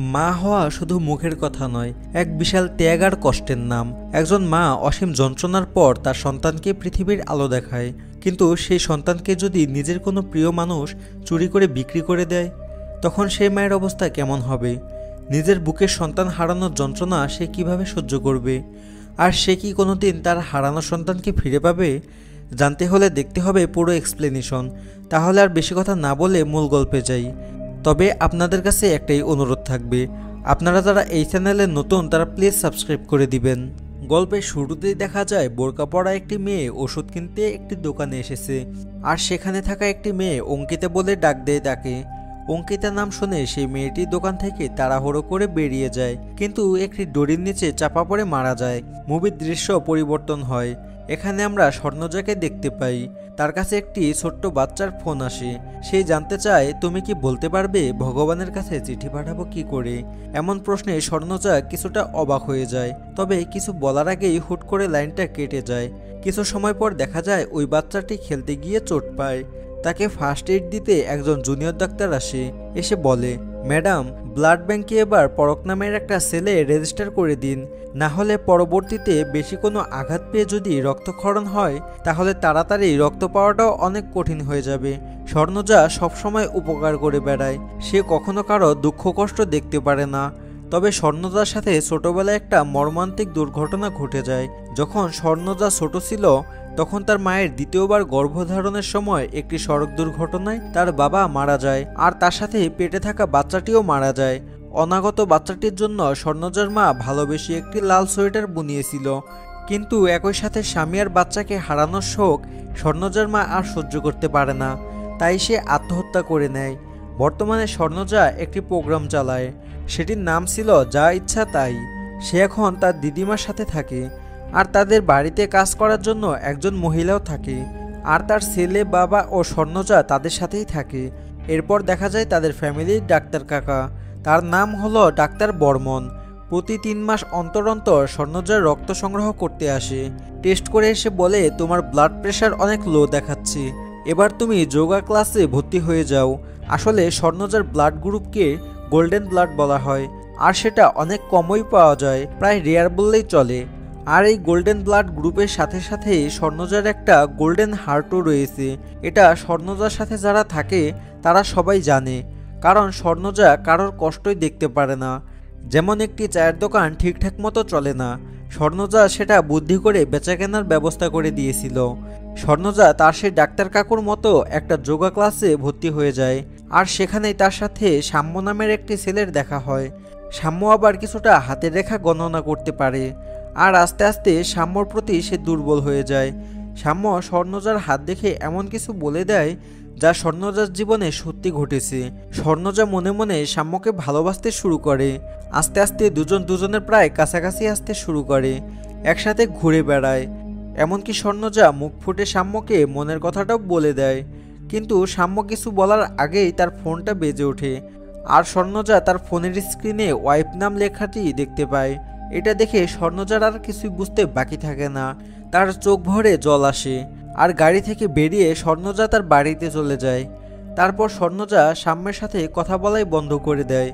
মা হওয়া শুধু মুখের কথা নয়, এক বিশাল ত্যাগ আর কষ্টের নাম। একজন মা অসীম যন্ত্রণার পর তার সন্তানকে পৃথিবীর আলো দেখায়, কিন্তু সেই সন্তানকে যদি নিজের কোনো প্রিয় মানুষ চুরি করে বিক্রি করে দেয়, তখন সেই মায়ের অবস্থা কেমন হবে? নিজের বুকের সন্তান হারানোর যন্ত্রণা সে কিভাবে সহ্য করবে? আর সে কি কোনোদিন তার হারানো সন্তানকে ফিরে পাবে? জানতে হলে দেখতে হবে পুরো এক্সপ্লেনেশন। তাহলে আর বেশি কথা না বলে মূল গল্পে যাই। তবে আপনাদের কাছে একটাই অনুরোধ থাকবে, আপনারা যারা এই চ্যানেলে নতুন তারা প্লিজ সাবস্ক্রাইব করে দিবেন। গল্পের শুরুতেই দেখা যায় বোরকা পরা একটি মেয়ে ওষুধ কিনতে একটি দোকানে এসেছে, আর সেখানে থাকা একটি মেয়ে অঙ্কিতা বলে ডাক দেয় তাকে। অঙ্কিতা নাম শুনে সেই মেয়েটি দোকান থেকে তাড়াহুড়ো করে বেরিয়ে যায়, কিন্তু একটি দড়ির নিচে চাপা পড়ে মারা যায়। মুভির দৃশ্য পরিবর্তন হয়। এখানে আমরা স্বর্ণজাকে দেখতে পাই। তার কাছে একটি ছোট্ট বাচ্চার ফোন আসে। সে জানতে চায়, তুমি কি বলতে পারবে ভগবানের কাছে চিঠি পাঠাবো কি করে? এমন প্রশ্নে স্বর্ণজা কিছুটা অবাক হয়ে যায়, তবে কিছু বলার আগেই হুট করে লাইনটা কেটে যায়। কিছু সময় পর দেখা যায় ওই বাচ্চাটি খেলতে গিয়ে চোট পায়। তাকে ফার্স্ট এইড দিতে একজন জুনিয়র ডাক্তার এসে বলে, ম্যাডাম, ব্লাড ব্যাংকে এবার পরক নামের একটা সেলে রেজিস্টার করে দিন, না হলে পরবর্তীতে বেশি কোনো আঘাত পেয়ে যদি রক্তক্ষরণ হয় তাহলে তাড়াতাড়ি রক্ত পাওয়াটাও অনেক কঠিন হয়ে যাবে। স্বর্ণজা সবসময় উপকার করে বেড়ায়, সে কখনো কারো দুঃখ কষ্ট দেখতে পারে না। তবে স্বর্ণজার সাথে ছোটবেলায় একটা মর্মান্তিক দুর্ঘটনা ঘটে যায়। যখন স্বর্ণজা ছোট ছিল তখন তার মায়ের দ্বিতীয়বার গর্ভধারণের সময় একটি সড়ক দুর্ঘটনায় তার বাবা মারা যায়, আর তার সাথে পেটে থাকা বাচ্চাটিও মারা যায়। অনাগত বাচ্চাটির জন্য স্বর্ণজার মা ভালোবেসে একটি লাল সোয়েটার বুনিয়েছিল, কিন্তু একই সাথে স্বামী আর বাচ্চাকে হারানোর শোক স্বর্ণজার মা আর সহ্য করতে পারে না, তাই সে আত্মহত্যা করে নেয়। বর্তমানে স্বর্ণজা একটি প্রোগ্রাম চালায়, সেটির নাম ছিল যা ইচ্ছা তাই। সে এখন তার দিদিমার সাথে থাকে, আর তাদের বাড়িতে কাজ করার জন্য একজন মহিলাও থাকে, আর তার ছেলে, বাবা ও স্বর্ণজা তাদের সাথেই থাকে। এরপর দেখা যায় তাদের ফ্যামিলির ডাক্তার কাকা, তার নাম হলো ডাক্তার বর্মন। প্রতি 3 মাস অন্তর অন্তর স্বর্ণজার রক্ত সংগ্রহ করতে আসে। টেস্ট করে এসে বলে, তোমার ব্লাড প্রেশার অনেক লো দেখাচ্ছে, এবার তুমি যোগা ক্লাসে ভর্তি হয়ে যাও। আসলে স্বর্ণজার ব্লাড গ্রুপকে গোল্ডেন ব্লাড বলা হয়, আর সেটা অনেক কমই পাওয়া যায়, প্রায় রেয়ার বললেই চলে। আর এই গোল্ডেন ব্লাড গ্রুপের সাথে সাথে স্বর্ণজার একটা গোল্ডেন হার্টও রয়েছে। এটা স্বর্ণজার সাথে যারা থাকে তারা সবাই জানে, কারণ স্বর্ণজা কারোর কষ্টই দেখতে পারে না। যেমন একটি চায়ের দোকান ঠিকঠাক মতো চলে না, স্বর্ণজা সেটা বুদ্ধি করে বেচাকেনার ব্যবস্থা করে দিয়েছিল। স্বর্ণজা তার সেই ডাক্তার কাকুর মতো একটা যোগা ক্লাসে ভর্তি হয়ে যায়, আর সেখানেই তার সাথে সাম্য নামের একটি ছেলের দেখা হয়। সাম্য আবার কিছুটা হাতের রেখা গণনা করতে পারে, আর আস্তে আস্তে সাম্যর প্রতি সে দুর্বল হয়ে যায়। সাম্য স্বর্ণজার হাত দেখে এমন কিছু বলে দেয় যা স্বর্ণজার জীবনে সত্যি ঘটেছে। স্বর্ণজা মনে মনে সাম্যকে ভালোবাসতে শুরু করে। আস্তে আস্তে দুজন দুজনের প্রায় কাছাকাছি আসতে শুরু করে, একসাথে ঘুরে বেড়ায়। এমনকি স্বর্ণজা মুখ ফুটে সাম্যকে মনের কথাটাও বলে দেয়, কিন্তু সাম্য কিছু বলার আগেই তার ফোনটা বেজে ওঠে, আর স্বর্ণজা তার ফোনের স্ক্রিনে ওয়াইফ নাম লেখাটি দেখতে পায়। এটা দেখে স্বর্ণজার আর কিছুই বুঝতে বাকি থাকে না, তার চোখ ভরে জল আসে, আর গাড়ি থেকে বেরিয়ে স্বর্ণজা তার বাড়িতে চলে যায়। তারপর স্বর্ণজা সাম্যের সাথে কথা বলাই বন্ধ করে দেয়।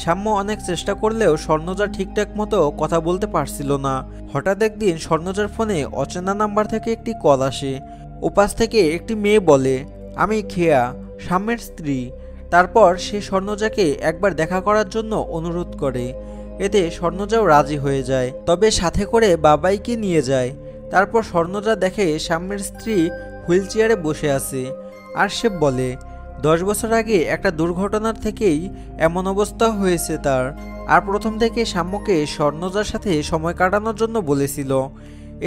সাম্য অনেক চেষ্টা করলেও স্বর্ণজা ঠিকঠাক মতো কথা বলতে পারছিল না। হঠাৎ একদিন স্বর্ণজার ফোনে অচেনা নাম্বার থেকে একটি কল আসে। ওপাশ থেকে একটি মেয়ে বলে, আমি খেয়া, সাম্যের স্ত্রী। তারপর সে স্বর্ণজাকে একবার দেখা করার জন্য অনুরোধ করে। এতে স্বর্ণজাও রাজি হয়ে যায়, তবে সাথে করে বাবাইকে নিয়ে যায়। তারপর স্বর্ণজা দেখে সাম্যের স্ত্রী হুইল চেয়ারে বসে আছে, আর সে বলে, 10 বছর আগে একটা দুর্ঘটনার থেকেই এমন অবস্থা হয়েছে তার। আর প্রথম থেকে সাম্যকে স্বর্ণজার সাথে সময় কাটানোর জন্য বলেছিল।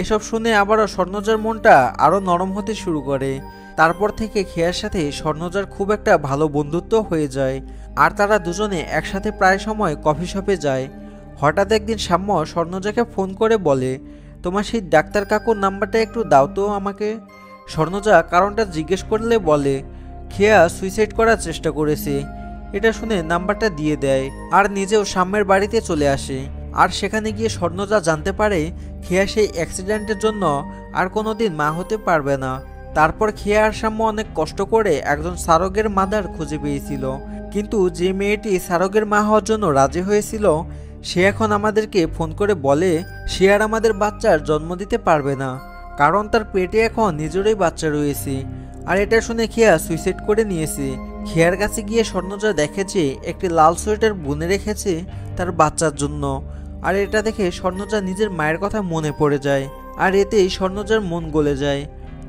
এসব শুনে আবারও স্বর্ণজার মনটা আরও নরম হতে শুরু করে। তারপর থেকে খেয়ার সাথে স্বর্ণজার খুব একটা ভালো বন্ধুত্ব হয়ে যায়, আর তারা দুজনে একসাথে প্রায় সময় কফি শপে যায়। হঠাৎ একদিন সাম্য স্বর্ণজাকে ফোন করে বলে, তোমার সেই ডাক্তার কাকুর নাম্বারটা একটু দাও তো আমাকে। স্বর্ণজা কারণটা জিজ্ঞেস করলে বলে, খেয়া সুইসাইড করার চেষ্টা করেছে। এটা শুনে নাম্বারটা দিয়ে দেয়, আর নিজেও সাম্যের বাড়িতে চলে আসে। আর সেখানে গিয়ে স্বর্ণজা জানতে পারে খেয়া সেই অ্যাক্সিডেন্টের জন্য আর কোনোদিন মা হতে পারবে না। তারপর খেয়া আর সাম্য অনেক কষ্ট করে একজন সারোগের মাদার খুঁজে পেয়েছিল। কিন্তু যে মেয়েটি সারগের মা হওয়ার জন্য রাজি হয়েছিল সে এখন আমাদেরকে ফোন করে বলে সে আর আমাদের বাচ্চার জন্ম দিতে পারবে না, কারণ তার পেটে এখন নিজেরই বাচ্চা রয়েছে। আর এটা শুনে খেয়া সুইসাইড করে নিয়েছে। খেয়ার কাছে গিয়ে স্বর্ণজা দেখেছে একটি লাল সোয়েটার বুনে রেখেছে তার বাচ্চার জন্য। আর এটা দেখে স্বর্ণজা নিজের মায়ের কথা মনে পড়ে যায়, আর এতেই স্বর্ণজার মন গলে যায়।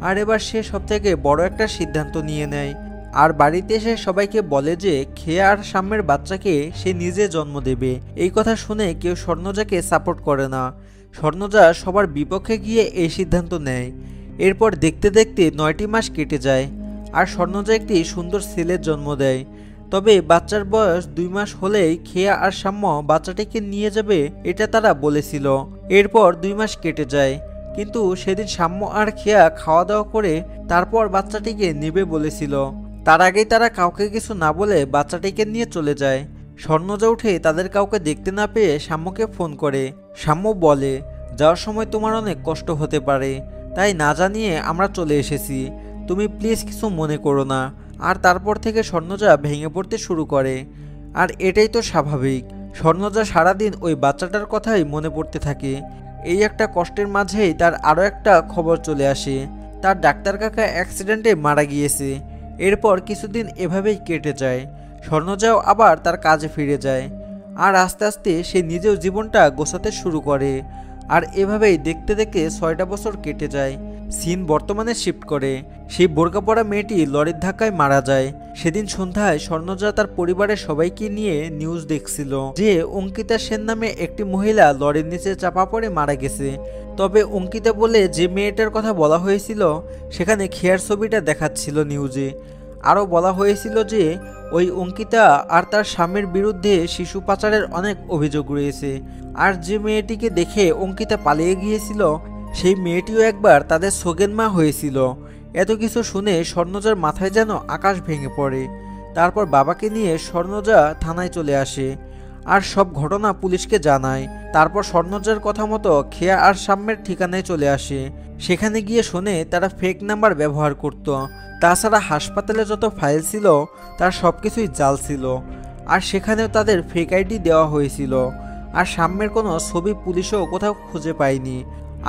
আর এবার সে সবথেকে বড় একটা সিদ্ধান্ত নিয়ে নেয়, আর বাড়িতে এসে সবাইকে বলে যে খেয়া আর সাম্যের বাচ্চাকে সে নিজে জন্ম দেবে। এই কথা শুনে কেউ স্বর্ণজাকে সাপোর্ট করে না। স্বর্ণজা সবার বিপক্ষে গিয়ে এই সিদ্ধান্ত নেয়। এরপর দেখতে দেখতে 9টি মাস কেটে যায়, আর স্বর্ণজা একটি সুন্দর ছেলের জন্ম দেয়। তবে বাচ্চার বয়স 2 মাস হলেই খেয়া আর সাম্য বাচ্চাটিকে নিয়ে যাবে এটা তারা বলেছিল। এরপর 2 মাস কেটে যায়, কিন্তু সেদিন সাম্য আর খেয়া খাওয়া দাওয়া করে তারপর বাচ্চাটিকে নেবে বলেছিল। তার আগেই তারা কাউকে কিছু না বলে বাচ্চাটিকে নিয়ে চলে যায়। স্বর্ণজা উঠে তাদের কাউকে দেখতে না পেয়ে সাম্যকে ফোন করে। সাম্য বলে, যাওয়ার সময় তোমার অনেক কষ্ট হতে পারে, তাই না জানিয়ে আমরা চলে এসেছি, তুমি প্লিজ কিছু মনে করো না। আর তারপর থেকে স্বর্ণজা ভেঙে পড়তে শুরু করে। আর এটাই তো স্বাভাবিক, স্বর্ণজা সারাদিন ওই বাচ্চাটার কথাই মনে পড়তে থাকে। এই একটা কষ্টের মাঝেই তার আরও একটা খবর চলে আসে, তার ডাক্তার কাকা অ্যাক্সিডেন্টে মারা গিয়েছে। এরপর কিছুদিন এভাবেই কেটে যায়। স্বর্ণজাও আবার তার কাজে ফিরে যায়, আর আস্তে আস্তে সে নিজেও জীবনটা গোছাতে শুরু করে। আর এভাবেই দেখতে দেখতে 6টা বছর কেটে যায়। সিন বর্তমানে শিফট করে। সেই বোরকা পরা মেয়েটি লরির ধাক্কায় মারা যায়। সেদিন সন্ধ্যায় স্বর্ণজা তার পরিবারের সবাইকে নিয়ে নিউজ দেখছিল যে অঙ্কিতা সেন নামে একটি মহিলা লরির নিচে চাপা পড়ে মারা গেছে। তবে অঙ্কিতা বলে যে মেয়েটার কথা বলা হয়েছিল সেখানে খেয়ার ছবিটা দেখাচ্ছিল নিউজে। আরও বলা হয়েছিল যে ওই অঙ্কিতা আর তার স্বামীর বিরুদ্ধে শিশু পাচারের অনেক অভিযোগ রয়েছে। আর যে মেয়েটিকে দেখে অঙ্কিতা পালিয়ে গিয়েছিল সেই মেয়েটিও একবার তাদের সোগেন মা হয়েছিল। এত কিছু শুনে স্বর্ণজার মাথায় যেন আকাশ ভেঙে পড়ে। তারপর বাবাকে নিয়ে স্বর্ণজা থানায় চলে আসে, আর সব ঘটনা পুলিশকে জানায়। তারপর স্বর্ণজার কথা মতো খেয়া আর সাম্যের ঠিকানায় চলে আসে। সেখানে গিয়ে শোনে তারা ফেক নাম্বার ব্যবহার করত। তাছাড়া হাসপাতালে যত ফাইল ছিল তার সব কিছুই জাল ছিল, আর সেখানেও তাদের ফেক আইডি দেওয়া হয়েছিল। আর সাম্যের কোনো ছবি পুলিশও কোথাও খুঁজে পায়নি।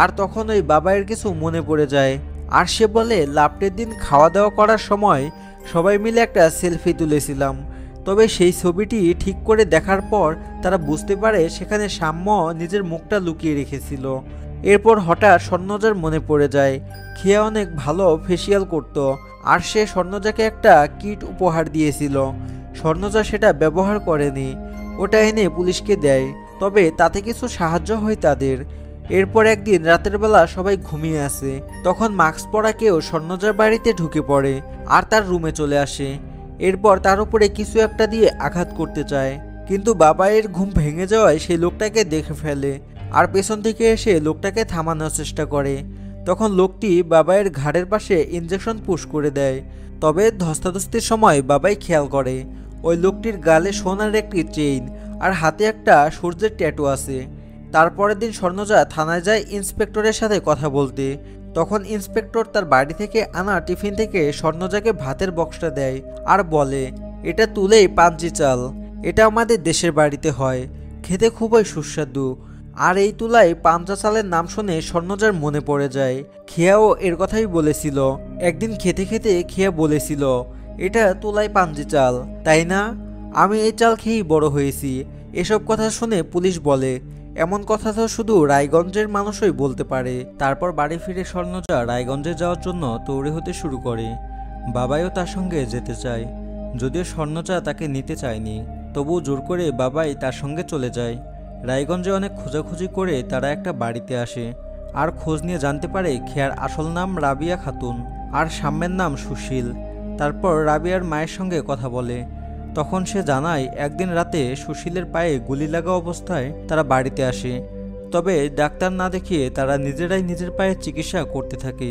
আর তখন ওই বাবাইয়ের কিছু মনে পড়ে যায়, আর সে বলে লাস্টের দিন খাওয়া দাওয়া করার সময় সবাই মিলে একটা সেলফি তুলেছিলাম। তবে সেই ছবিটি ঠিক করে দেখার পর তারা বুঝতে পারে সেখানে সাম্য নিজের মুখটা লুকিয়ে রেখেছিল। এরপর হঠাৎ স্বর্ণজার মনে পড়ে যায় খেয়া অনেক ভালো ফেসিয়াল করত, আর সে স্বর্ণজাকে একটা কিট উপহার দিয়েছিল। স্বর্ণজা সেটা ব্যবহার করেনি, ওটা এনে পুলিশকে দেয়। তবে তাতে কিছু সাহায্য হয় তাদের। এরপর একদিন রাতের বেলা সবাই ঘুমিয়ে আসে, তখন মাস্ক পরা কেউ স্বর্ণজার বাড়িতে ঢুকে পড়ে আর তার রুমে চলে আসে। এরপর তার উপরে কিছু একটা দিয়ে আঘাত করতে চায়, কিন্তু বাবাইয়ের ঘুম ভেঙে যাওয়ায় সেই লোকটাকে দেখে ফেলে আর পেছন থেকে এসে লোকটাকে থামানোর চেষ্টা করে। তখন লোকটি বাবাইয়ের ঘাড়ের পাশে ইঞ্জেকশন পুশ করে দেয়। তবে ধস্তাধস্তির সময় বাবাই খেয়াল করে ওই লোকটির গালে সোনার একটি চেইন আর হাতে একটা সূর্যের ট্যাটু আছে। তারপরের দিন স্বর্ণজা থানায় যায় ইন্সপেক্টরের সাথে কথা বলতে। তখন ইন্সপেক্টর তার বাড়ি থেকে আনা টিফিন থেকে স্বর্ণজাকে ভাতের বক্সটা দেয় আর বলে, এটা তুলেই পাঞ্জি চাল, এটা আমাদের দেশের বাড়িতে হয়, খেতে খুবই সুস্বাদু। আর এই তুলায় পাঞ্জা চালের নাম শুনে স্বর্ণজার মনে পড়ে যায় খেয়াও এর কথাই বলেছিল। একদিন খেতে খেতে খেয়া বলেছিল, এটা তুলাই পাঞ্জি চাল তাই না? আমি এই চাল খেয়েই বড় হয়েছি। এসব কথা শুনে পুলিশ বলে, এমন কথা তো শুধু রায়গঞ্জের মানুষই বলতে পারে। তারপর বাড়ি ফিরে স্বর্ণজা রায়গঞ্জে যাওয়ার জন্য তৈরি হতে শুরু করে। বাবাইও তার সঙ্গে যেতে চায়, যদিও স্বর্ণজা তাকে নিতে চায়নি, তবুও জোর করে বাবাই তার সঙ্গে চলে যায়। রায়গঞ্জে অনেক খোঁজাখুঁজি করে তারা একটা বাড়িতে আসে, আর খোঁজ নিয়ে জানতে পারে খেয়ার আসল নাম রাবিয়া খাতুন আর সাম্যের নাম সুশীল। তারপর রাবিয়ার মায়ের সঙ্গে কথা বলে। তখন সে জানায় একদিন রাতে সুশীলের পায়ে গুলি লাগা অবস্থায় তারা বাড়িতে আসে। তবে ডাক্তার না দেখিয়ে তারা নিজেরাই নিজের পায়ে চিকিৎসা করতে থাকে।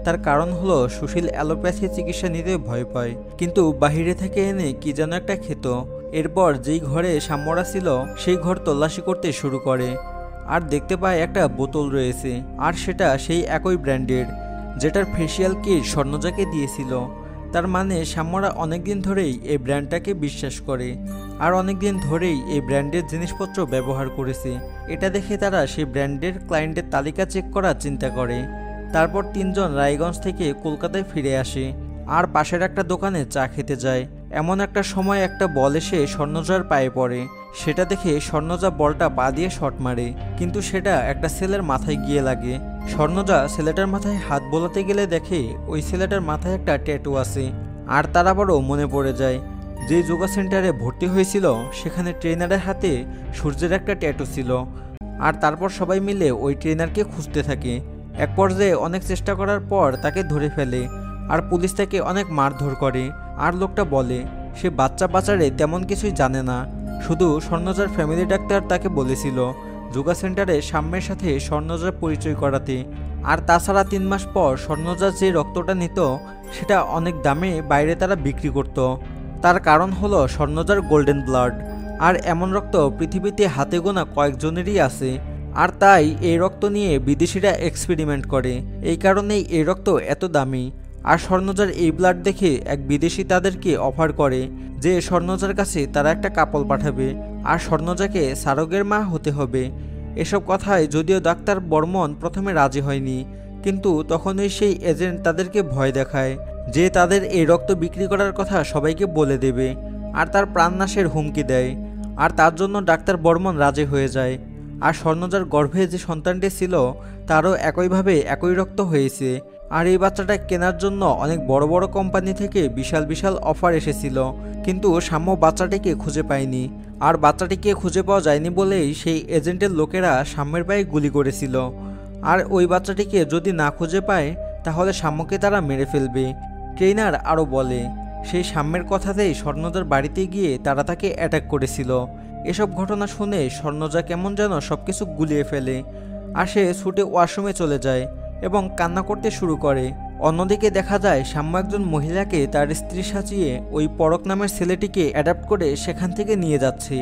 তার কারণ হলো সুশীল অ্যালোপ্যাথি চিকিৎসা নিতে ভয় পায়, কিন্তু বাহিরে থেকে এনে কি যেন একটা খেত। এরপর যেই ঘরে সাম্যরা ছিল সেই ঘর তল্লাশি করতে শুরু করে, আর দেখতে পায় একটা বোতল রয়েছে, আর সেটা সেই একই ব্র্যান্ডের যেটার ফেসিয়াল কিট স্বর্ণজাকে দিয়েছিল। তার মানে সাম্যরা অনেকদিন ধরেই এই ব্র্যান্ডটাকে বিশ্বাস করে আর অনেকদিন ধরেই এই ব্র্যান্ডের জিনিসপত্র ব্যবহার করেছে। এটা দেখে তারা সেই ব্র্যান্ডের ক্লায়েন্টের তালিকা চেক করার চিন্তা করে। তারপর তিনজন রায়গঞ্জ থেকে কলকাতায় ফিরে আসে আর পাশের একটা দোকানে চা খেতে যায়। এমন একটা সময় একটা বল এসে স্বর্ণজার পায়ে পড়ে। সেটা দেখে স্বর্ণজা বলটা পা দিয়ে শট মারে, কিন্তু সেটা একটা ছেলের মাথায় গিয়ে লাগে। স্বর্ণজা ছেলেটার মাথায় হাত বোলাতে গেলে দেখে ওই ছেলেটার মাথায় একটা ট্যাটু আছে। আর তার আবারও মনে পড়ে যায় যে যোগা সেন্টারে ভর্তি হয়েছিল সেখানে ট্রেনারের হাতে সূর্যের একটা ট্যাটু ছিল। আর তারপর সবাই মিলে ওই ট্রেনারকে খুঁজতে থাকে। এক পর্যায়ে অনেক চেষ্টা করার পর তাকে ধরে ফেলে আর পুলিশ তাকে অনেক মারধর করে। আর লোকটা বলে সে বাচ্চা পাচারে তেমন কিছুই জানে না, শুধু স্বর্ণজার ফ্যামিলি ডাক্তার তাকে বলেছিল যোগা সেন্টারে সাম্যের সাথে স্বর্ণজার পরিচয় করাতে। আর তাছাড়া 3 মাস পর স্বর্ণজা যে রক্তটা নিত সেটা অনেক দামে বাইরে তারা বিক্রি করত। তার কারণ হলো স্বর্ণজার গোল্ডেন ব্লাড, আর এমন রক্ত পৃথিবীতে হাতে গোনা কয়েকজনেরই আছে। আর তাই এই রক্ত নিয়ে বিদেশিরা এক্সপেরিমেন্ট করে, এই কারণেই এই রক্ত এত দামি। আর স্বর্ণজার এই ব্লাড দেখে এক বিদেশি তাদেরকে অফার করে যে স্বর্ণজার কাছে তারা একটা কাপল পাঠাবে আর স্বর্ণজাকে সারোগের মা হতে হবে। এসব কথায় যদিও ডাক্তার বর্মন প্রথমে রাজি হয়নি, কিন্তু তখনই সেই এজেন্ট তাদেরকে ভয় দেখায় যে তাদের এই রক্ত বিক্রি করার কথা সবাইকে বলে দেবে আর তার প্রাণনাশের হুমকি দেয়। আর তার জন্য ডাক্তার বর্মন রাজি হয়ে যায়। আর স্বর্ণজার গর্ভে যে সন্তানটি ছিল তারও একইভাবে একই রক্ত হয়েছে। আর এই বাচ্চাটা কেনার জন্য অনেক বড় বড় কোম্পানি থেকে বিশাল বিশাল অফার এসেছিল, কিন্তু সাম্য বাচ্চাটিকে খুঁজে পায়নি। আর বাচ্চাটিকে খুঁজে পাওয়া যায়নি বলেই সেই এজেন্টের লোকেরা সাম্যের পায়ে গুলি করেছিল। আর ওই বাচ্চাটিকে যদি না খুঁজে পায় তাহলে সাম্যকে তারা মেরে ফেলবে। ট্রেনার আরও বলে সেই সাম্যের কথাতেই স্বর্ণজার বাড়িতে গিয়ে তারা তাকে অ্যাটাক করেছিল। এসব ঘটনা শুনে স্বর্ণজা কেমন যেন সবকিছু গুলিয়ে ফেলে আর সে ছুটে ওয়াশরুমে চলে যায় এবং কান্না করতে শুরু করে। অন্যদিকে দেখা যায় সাম্য একজন মহিলাকে তার স্ত্রী সাজিয়ে ওই পরক নামের ছেলেটিকে অ্যাডাপ্ট করে সেখান থেকে নিয়ে যাচ্ছে।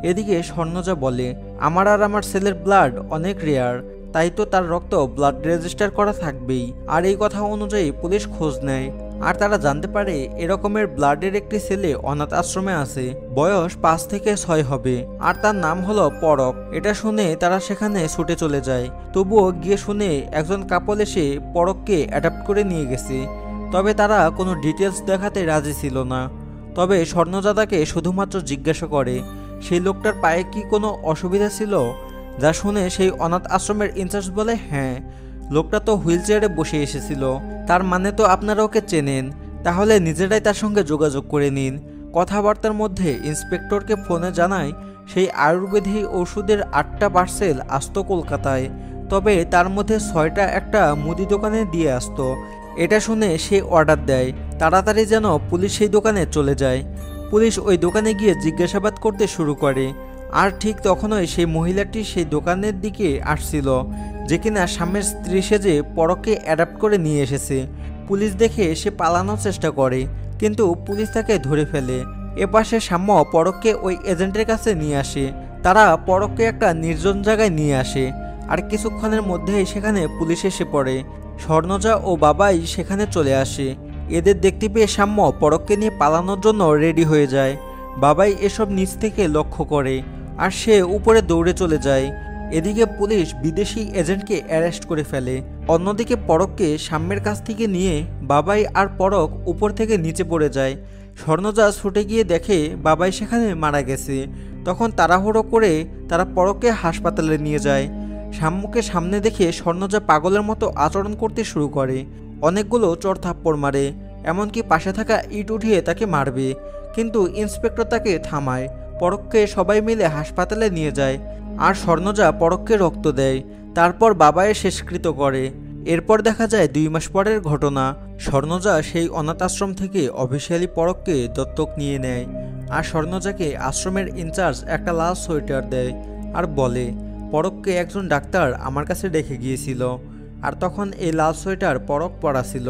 এদিকে স্বর্ণজা বলে আমার আর আমার ছেলের ব্লাড অনেক রেয়ার, তাই তো তার রক্ত ব্লাড রেজিস্টার করা থাকবেই। আর এই কথা অনুযায়ী পুলিশ খোঁজ নেয় আর তারা জানতে পারে এরকমের ব্লাডের একটি ছেলে অনাথ আশ্রমে আছে, বয়স 5 থেকে 6 হবে আর তার নাম হলো পরক। এটা শুনে তারা সেখানে ছুটে চলে যায়। তবুও গিয়ে শুনে একজন কাপল এসে পরককে অ্যাডাপ্ট করে নিয়ে গেছে, তবে তারা কোনো ডিটেলস দেখাতে রাজি ছিল না। তবে স্বর্ণজাদাকে শুধুমাত্র জিজ্ঞাসা করে সেই লোকটার পায়ে কি কোনো অসুবিধা ছিল, যা শুনে সেই অনাথ আশ্রমের ইনচার্জ বলে হ্যাঁ, লোকটা তো হুইল চেয়ারে বসে এসেছিল, তার মানে তো আপনারা ওকে চেনেন, তাহলে নিজেরাই তার সঙ্গে যোগাযোগ করে নিন। কথাবার্তার মধ্যে ইন্সপেক্টরকে ফোনে জানায় সেই আয়ুর্বেদিক ওষুধের 8টা পার্সেল আসতো কলকাতায়, তবে তার মধ্যে 6টা একটা মুদি দোকানে দিয়ে আসতো। এটা শুনে সে অর্ডার দেয় তাড়াতাড়ি যেন পুলিশ সেই দোকানে চলে যায়। পুলিশ ওই দোকানে গিয়ে জিজ্ঞাসাবাদ করতে শুরু করে আর ঠিক তখনই সেই মহিলাটি সেই দোকানের দিকে আসছিল যে কিনা স্বামীর স্ত্রী সেজে পরককে অ্যাডাপ্ট করে নিয়ে এসেছে। পুলিশ দেখে সে পালানোর চেষ্টা করে, কিন্তু পুলিশ তাকে ধরে ফেলে। এপাশে সাম্য পরককে ওই এজেন্টের কাছে নিয়ে আসে। তারা পরককে একটা নির্জন জায়গায় নিয়ে আসে আর কিছুক্ষণের মধ্যেই সেখানে পুলিশ এসে পড়ে। স্বর্ণজা ও বাবাই সেখানে চলে আসে। এদের দেখতে পেয়ে সাম্য পরককে নিয়ে পালানোর জন্য রেডি হয়ে যায়। বাবাই এসব নিচ থেকে লক্ষ্য করে আর সে উপরে দৌড়ে চলে যায়। এদিকে পুলিশ বিদেশি এজেন্টকে অ্যারেস্ট করে ফেলে। অন্যদিকে পরককে সাম্যের কাছ থেকে নিয়ে বাবাই আর পরক উপর থেকে নিচে পড়ে যায়। স্বর্ণজা ছুটে গিয়ে দেখে বাবাই সেখানে মারা গেছে। তখন তাড়াহুড়ো করে তারা পরককে হাসপাতালে নিয়ে যায়। সাম্যকে সামনে দেখে স্বর্ণজা পাগলের মতো আচরণ করতে শুরু করে, অনেকগুলো চড় থাপ্পড় মারে, এমনকি পাশে থাকা ইট উঠিয়ে তাকে মারবে, কিন্তু ইন্সপেক্টর তাকে থামায়। পরককে সবাই মিলে হাসপাতালে নিয়ে যায় আর স্বর্ণজা পরককে রক্ত দেয়। তারপর বাবাই শেষকৃত করে। এরপর দেখা যায় 2 মাস পরের ঘটনা। স্বর্ণজা সেই অনাথ আশ্রম থেকে অফিসিয়ালি পরককে দত্তক নিয়ে নেয় আর স্বর্ণজাকে আশ্রমের ইনচার্জ একটা লাল সোয়েটার দেয় আর বলে পরককে একজন ডাক্তার আমার কাছে রেখে গিয়েছিল, আর তখন এই লাল সোয়েটার পরক পরা ছিল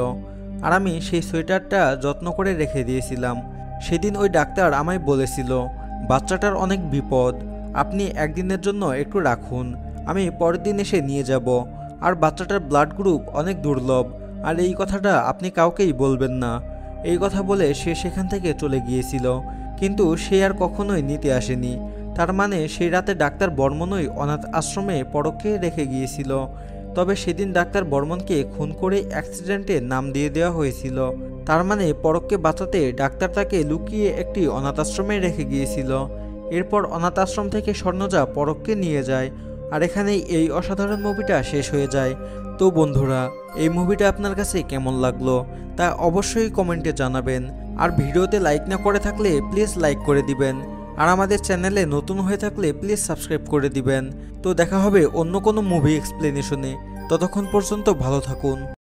আর আমি সেই সোয়েটারটা যত্ন করে রেখে দিয়েছিলাম। সেদিন ওই ডাক্তার আমায় বলেছিল বাচ্চাটার অনেক বিপদ, আপনি একদিনের জন্য একটু রাখুন, আমি পরের দিন এসে নিয়ে যাব। আর বাচ্চাটার ব্লাড গ্রুপ অনেক দুর্লভ, আর এই কথাটা আপনি কাউকেই বলবেন না। এই কথা বলে সে সেখান থেকে চলে গিয়েছিল, কিন্তু সে আর কখনোই নিতে আসেনি। তার মানে সেই রাতে ডাক্তার বর্মনই অনাথ আশ্রমে পরককে রেখে গিয়েছিল। তবে সেদিন ডাক্তার বর্মনকে খুন করে অ্যাক্সিডেন্টে নাম দিয়ে দেওয়া হয়েছিল। তার মানে পরককে বাঁচাতে ডাক্তার তাকে লুকিয়ে একটি অনাথ আশ্রমে রেখে গিয়েছিল। এরপর অনাথ আশ্রম থেকে স্বর্ণজা পরককে নিয়ে যায়, আর এখানেই এই অসাধারণ মুভিটা শেষ হয়ে যায়। তো বন্ধুরা, এই মুভিটা আপনার কাছে কেমন লাগলো তা অবশ্যই কমেন্টে জানাবেন। আর ভিডিওতে লাইক না করে থাকলে প্লিজ লাইক করে দিবেন, আর আমাদের চ্যানেলে নতুন হয়ে থাকলে প্লিজ সাবস্ক্রাইব করে দিবেন। তো দেখা হবে অন্য কোনো মুভি এক্সপ্লেনেশনে। ততক্ষণ পর্যন্ত ভালো থাকুন।